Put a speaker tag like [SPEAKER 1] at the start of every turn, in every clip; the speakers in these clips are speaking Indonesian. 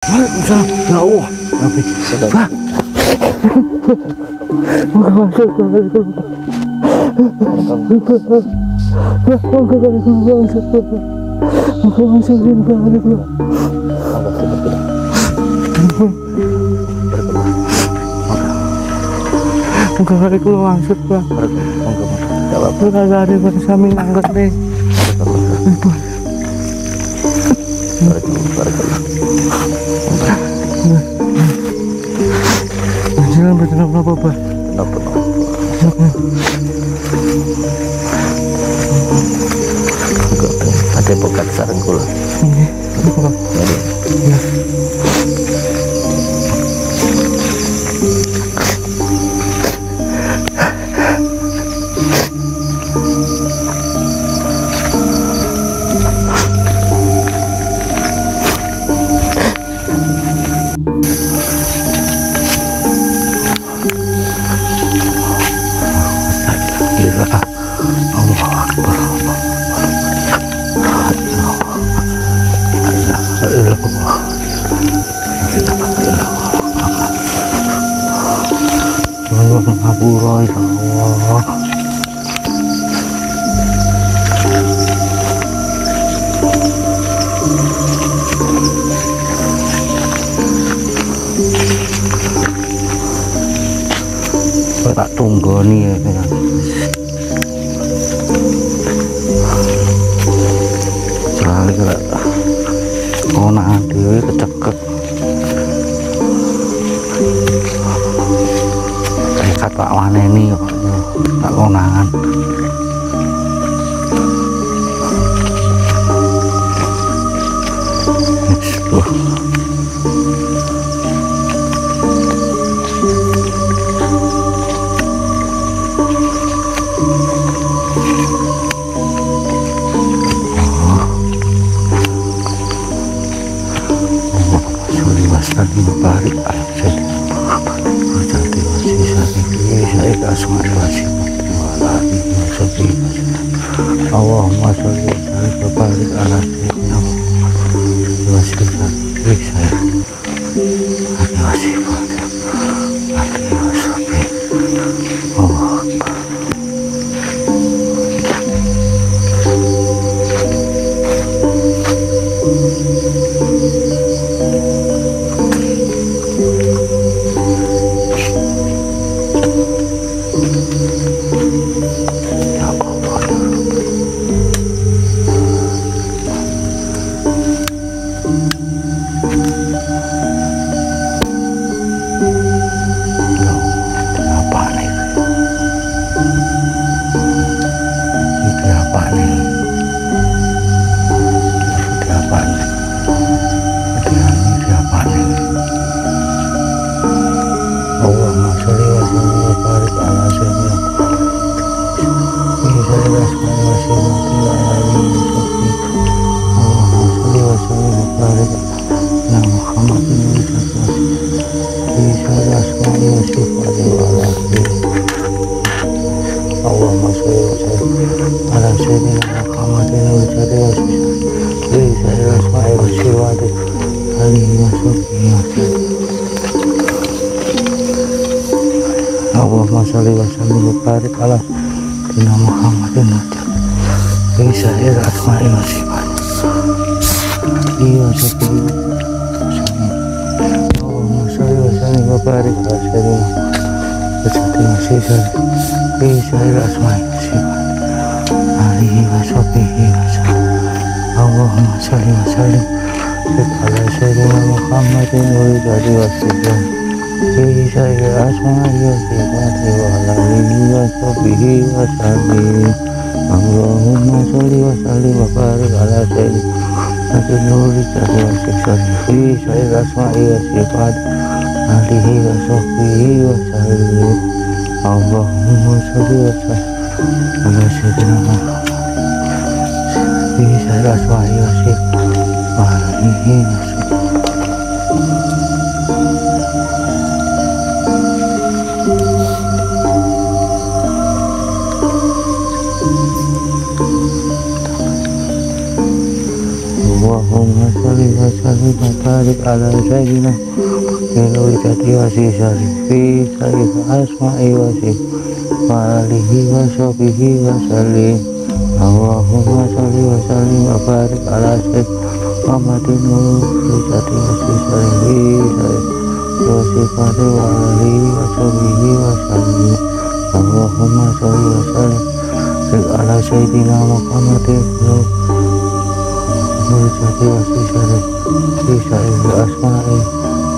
[SPEAKER 1] Waalaikumsalam. Ya Allah. Nabi. Pak. Jangan berkenapa Pak.
[SPEAKER 2] Ada bekat sarang kula.
[SPEAKER 1] Ngapura ya Allah. Tak tunggoni ya. Soalnya kalau konangan dewe keceket dekat Pak Waneni kok tak konangan. Tadi balik jadi jadi sisa ini saya kasih masih lagi masih Allahumma sholli wa barik ala sayyidina masih saya masih Allah. Allahumma sholli wa sallim wa barik ala sayyidina Muhammadin bisa ya asma'i wa sifat iya seperti Allahumma sholli wa sallim wa barik ala sayyidina bisa ya asma'i wa sifat alihi wa sahbihi wa sallam Allahumma sholli wa sallim ala sayyidina Muhammadin wa sallam bisa ya asma'i wa sifat wa alihi wa sahbihi wa sallam Allahumma sholli wa sallim wa barik ala sayyidina bisa ya asma'i wa sifat alihi wa sahbihi wa sallam Allahumma sholli wa sallim ala sayyidina Muhammad bisa ya asma'i wa sifat alihi wa sahbihi Allahumma sholli wa sallim wa barik ala sayyidina Muhammadin jadi wasi syarifi sayyid asma'i wasi wa alihi wa sahbihi wa sallim. Allahumma sholli wa sallim wa barik ala sayyidina Muhammadin jadi wasi syarifi sayyid wasifati wa alihi wa sahbihi wa sallim. Allahumma sholli wa sallim ala sayyidina Muhammadin jadi wasi syarifi sayyid asma'i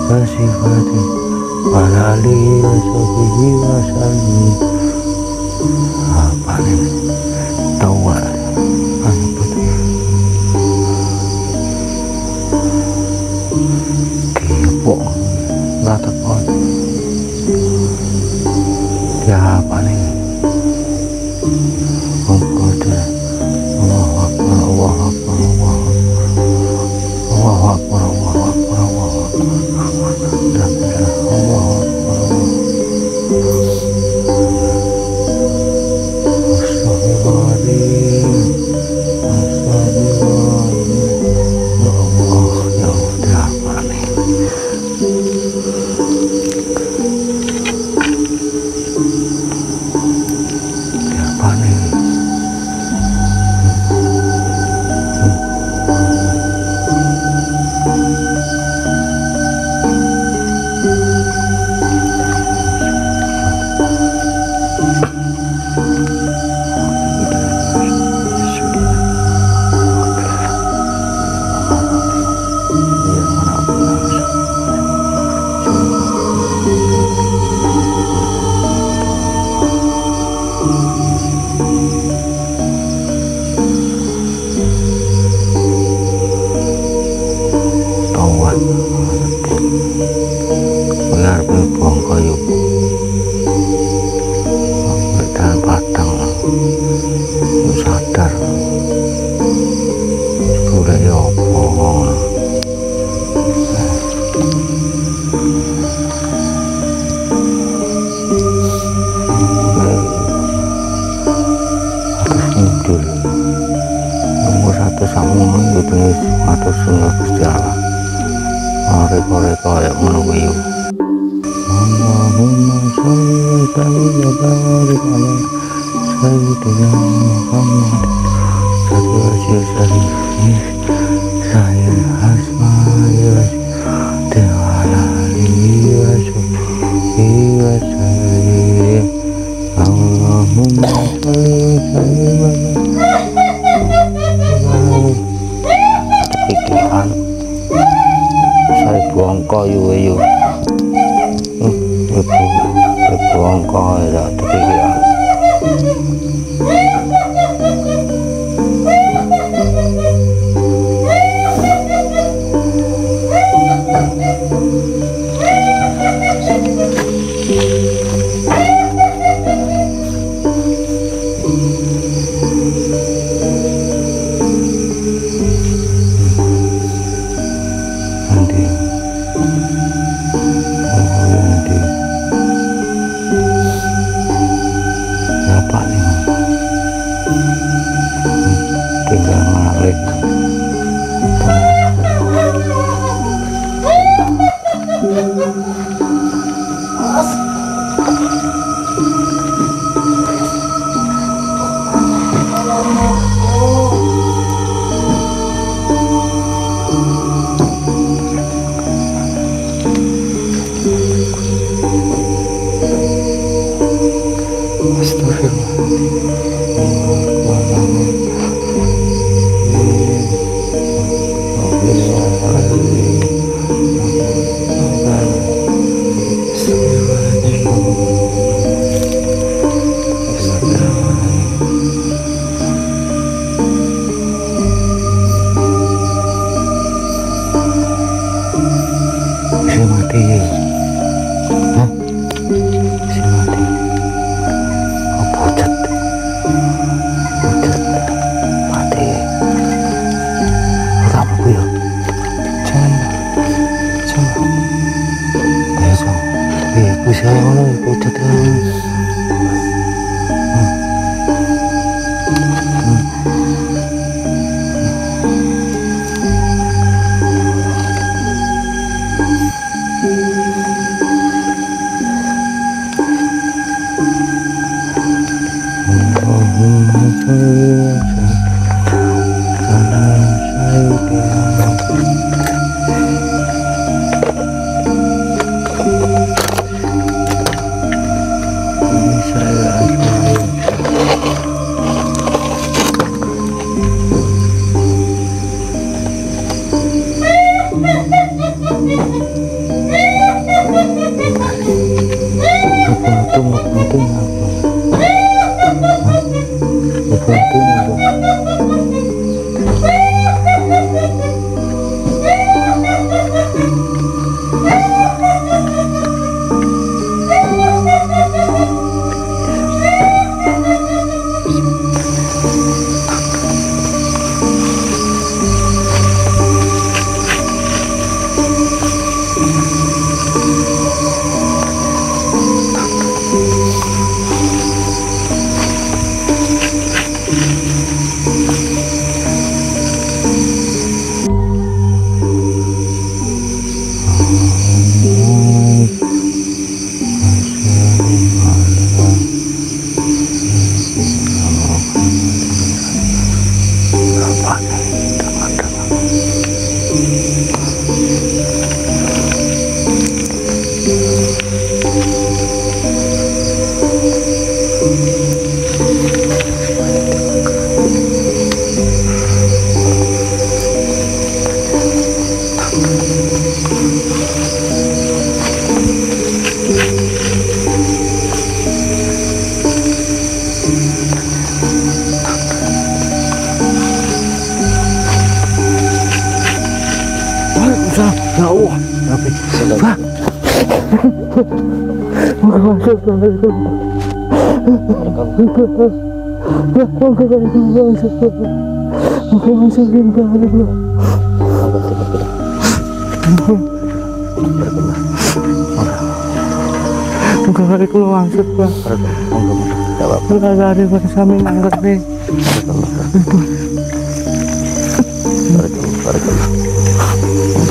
[SPEAKER 1] wasifati wa alihi wa sahbihi wa sallim. Apa nih? Tawa kepo nggak tekon ya apa nih? Mengkoda Allah Akbar Allah Akbar Allah Akbar Allah Akbar Allah Akbar Allah atur sunah Gusti Allah. Reko-reko kayak ngono kuwi. Allahumma sholli wa sallim wa barik ala sayyidina Muhammad sallallahu alaihi wasallam. Saya asma'i wa ta'ala wa sholli wa sallim. Allahumma sholli wa sallim wa pikiran saya buang kayu ayo buang kayu dah pikiran tinggal ngalik bisa ngono pucet Ya Allah, tapi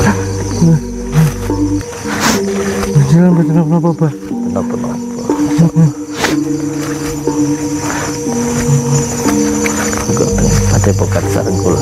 [SPEAKER 1] Pak, jangan bertenang apa Pak?
[SPEAKER 2] Ada pokat sarang kula.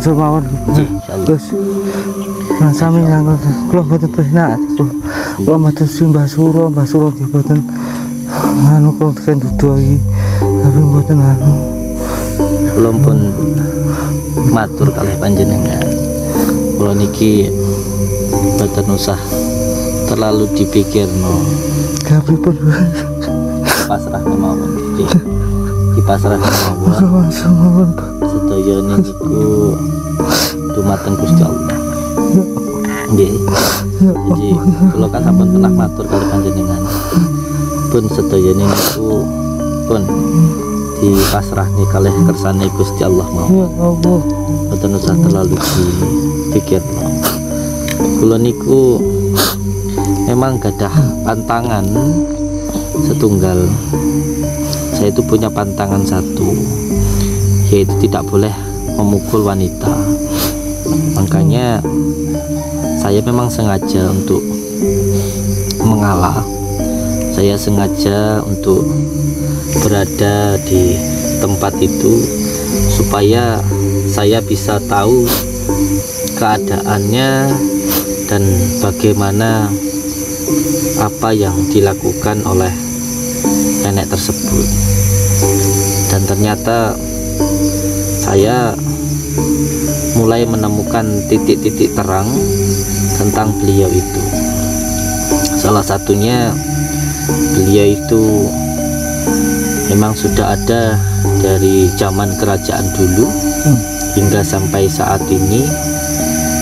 [SPEAKER 1] Semawan terus sami nanggung kula mboten pesnak kula matur Mbah Suro mboten anu kula kan dudohi tapi mboten anu
[SPEAKER 2] kula pun matur kalih panjenengan kula niki mboten usah terlalu dipikirno
[SPEAKER 1] pripun
[SPEAKER 2] pasrah kemawon dipasrah kemawon sedaya niku dumateng Gusti Allah. Nggih. Jadi kula kan sampun pernah matur kali panjenengan. Pun sedaya niku pun dipasrahne kalih kersane Gusti Allah mawon.
[SPEAKER 1] Ya Allah.
[SPEAKER 2] Mboten usah terlalu dipikirno. Kula niku memang gadah pantangan setunggal. Saya itu punya pantangan satu, yaitu tidak boleh memukul wanita. Makanya saya memang sengaja untuk mengalah. Saya sengaja untuk berada di tempat itu supaya saya bisa tahu keadaannya dan bagaimana apa yang dilakukan oleh nenek tersebut. Dan ternyata saya mulai menemukan titik-titik terang tentang beliau itu. Salah satunya, beliau itu memang sudah ada dari zaman kerajaan dulu, hingga sampai saat ini.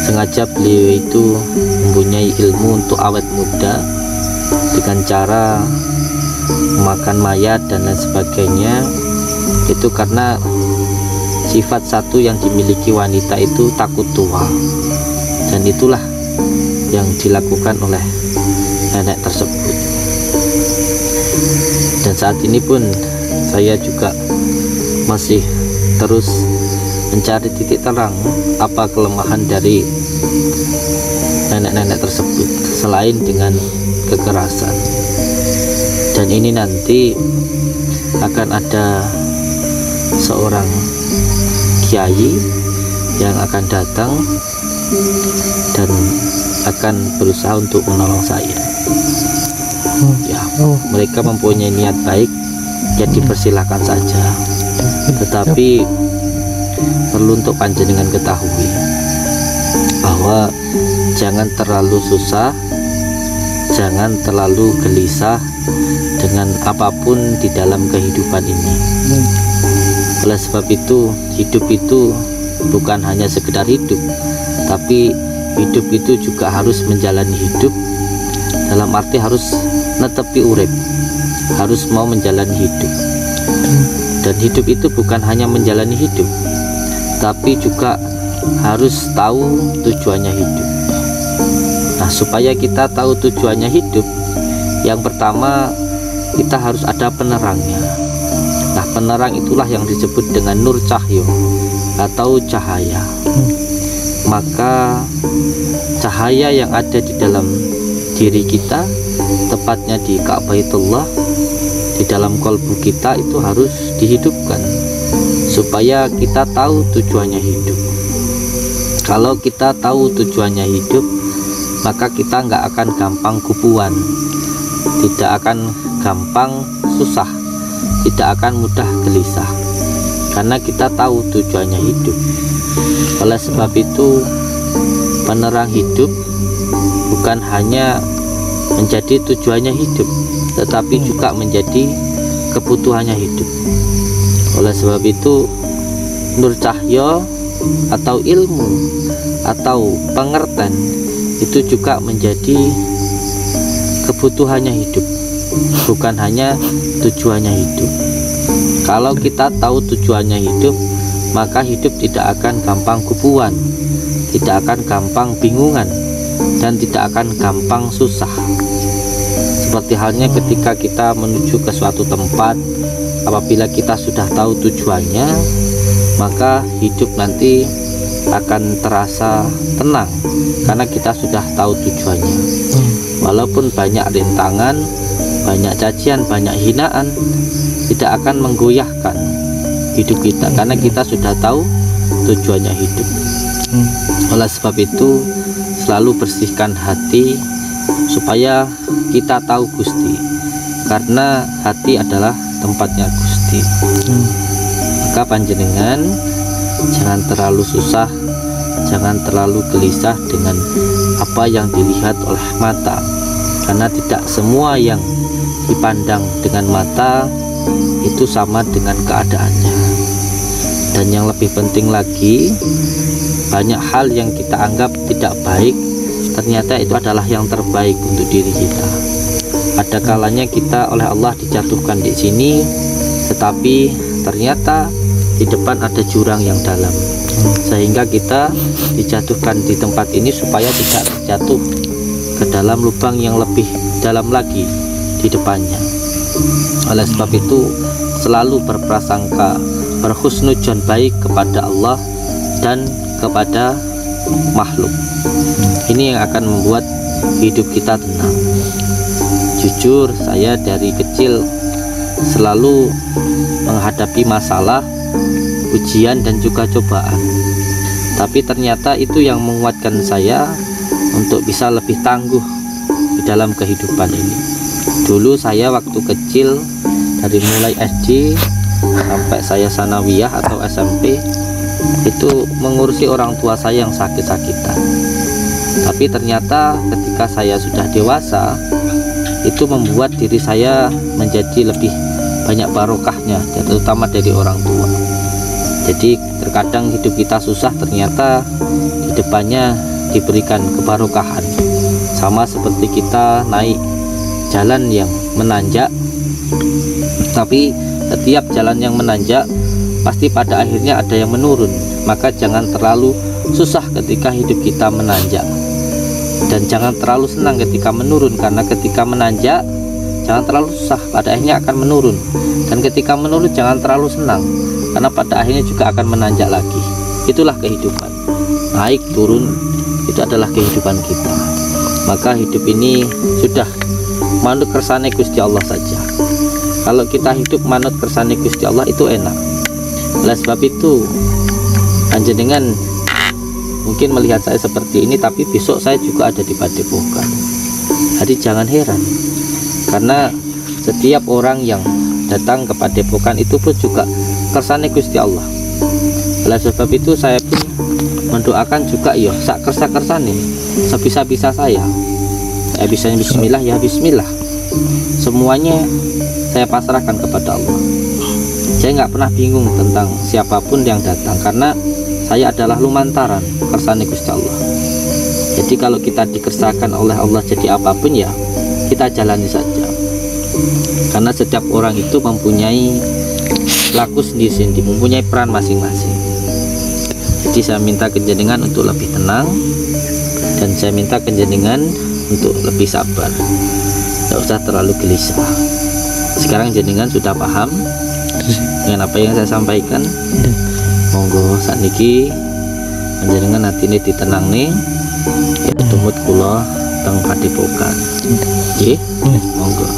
[SPEAKER 2] Sengaja beliau itu mempunyai ilmu untuk awet muda dengan cara makan mayat dan lain sebagainya. Itu karena sifat satu yang dimiliki wanita itu takut tua, dan itulah yang dilakukan oleh nenek tersebut. Dan saat ini pun saya juga masih terus mencari titik terang apa kelemahan dari nenek-nenek tersebut selain dengan kekerasan. Dan ini nanti akan ada seorang kiai yang akan datang dan akan berusaha untuk menolong saya. Ya, mereka mempunyai niat baik, ya dipersilahkan saja. Tetapi perlu untuk panjenengan ketahui bahwa jangan terlalu susah, jangan terlalu gelisah dengan apapun di dalam kehidupan ini. Oleh sebab itu, hidup itu bukan hanya sekedar hidup, tapi hidup itu juga harus menjalani hidup, dalam arti harus netepi urip, harus mau menjalani hidup. Dan hidup itu bukan hanya menjalani hidup, tapi juga harus tahu tujuannya hidup. Nah, supaya kita tahu tujuannya hidup, yang pertama kita harus ada penerangnya. Nah, penerang itulah yang disebut dengan nur cahyo atau cahaya. Maka cahaya yang ada di dalam diri kita, tepatnya di Ka'baitullah, di dalam kalbu kita, itu harus dihidupkan supaya kita tahu tujuannya hidup. Kalau kita tahu tujuannya hidup, maka kita nggak akan gampang kupuan, tidak akan gampang susah, tidak akan mudah gelisah, karena kita tahu tujuannya hidup. Oleh sebab itu, penerang hidup bukan hanya menjadi tujuannya hidup, tetapi juga menjadi kebutuhannya hidup. Oleh sebab itu, nur cahyo atau ilmu atau pengertian itu juga menjadi kebutuhannya hidup, bukan hanya tujuannya hidup. Kalau kita tahu tujuannya hidup, maka hidup tidak akan gampang kupuan, tidak akan gampang bingungan, dan tidak akan gampang susah. Seperti halnya ketika kita menuju ke suatu tempat, apabila kita sudah tahu tujuannya, maka hidup nanti akan terasa tenang karena kita sudah tahu tujuannya. Walaupun banyak rintangan, banyak cacian, banyak hinaan, tidak akan menggoyahkan hidup kita karena kita sudah tahu tujuannya hidup. Oleh sebab itu, selalu bersihkan hati supaya kita tahu Gusti, karena hati adalah tempatnya Gusti. Maka panjenengan jangan terlalu susah, jangan terlalu gelisah dengan apa yang dilihat oleh mata, karena tidak semua yang dipandang dengan mata itu sama dengan keadaannya. Dan yang lebih penting lagi, banyak hal yang kita anggap tidak baik, ternyata itu adalah yang terbaik untuk diri kita. Ada kalanya kita oleh Allah dijatuhkan di sini, tetapi ternyata di depan ada jurang yang dalam, sehingga kita dijatuhkan di tempat ini supaya tidak jatuh ke dalam lubang yang lebih dalam lagi di depannya. Oleh sebab itu, selalu berprasangka, berhusnudzon baik kepada Allah dan kepada makhluk. Ini yang akan membuat hidup kita tenang. Jujur, saya dari kecil selalu menghadapi masalah, ujian dan juga cobaan, tapi ternyata itu yang menguatkan saya untuk bisa lebih tangguh di dalam kehidupan ini. Dulu saya waktu kecil, dari mulai SD sampai saya sanawiyah atau SMP, itu mengurusi orang tua saya yang sakit-sakitan. Tapi ternyata ketika saya sudah dewasa, itu membuat diri saya menjadi lebih banyak barokahnya, terutama dari orang tua. Jadi Terkadang hidup kita susah, ternyata di depannya diberikan kebarokahan. Sama seperti kita naik jalan yang menanjak, tapi setiap jalan yang menanjak pasti pada akhirnya ada yang menurun. Maka jangan terlalu susah ketika hidup kita menanjak, dan jangan terlalu senang ketika menurun, karena ketika menanjak jangan terlalu susah, pada akhirnya akan menurun. Dan ketika menurun jangan terlalu senang, karena pada akhirnya juga akan menanjak lagi. Itulah kehidupan, naik turun itu adalah kehidupan kita. Maka hidup ini sudah manut kersane Gusti Allah saja. Kalau kita hidup manut kersane Gusti Allah itu enak. Oleh sebab itu, panjenengan mungkin melihat saya seperti ini, tapi besok saya juga ada di Padepokan. Jadi jangan heran, karena setiap orang yang datang ke Padepokan itu pun juga kersane Gusti Allah. Oleh sebab itu saya pun mendoakan juga ya sak kersa-kersane, sebisa-bisa saya. Ya bisanya bismillah, ya bismillah. Semuanya saya pasrahkan kepada Allah. Saya nggak pernah bingung tentang siapapun yang datang, karena saya adalah lumantaran kersane Gusti Allah. Jadi kalau kita dikersakan oleh Allah jadi apapun ya kita jalani saja, karena setiap orang itu mempunyai laku sendiri-sendiri, mempunyai peran masing-masing. Jadi saya minta kenjenengan untuk lebih tenang, dan saya minta kenjenengan untuk lebih sabar, tidak usah terlalu gelisah. Sekarang jenengan sudah paham dengan apa yang saya sampaikan. Monggo sakniki panjenengan atine ditenang nih, ya tumut kula teng Padepokan. Nggih, monggo.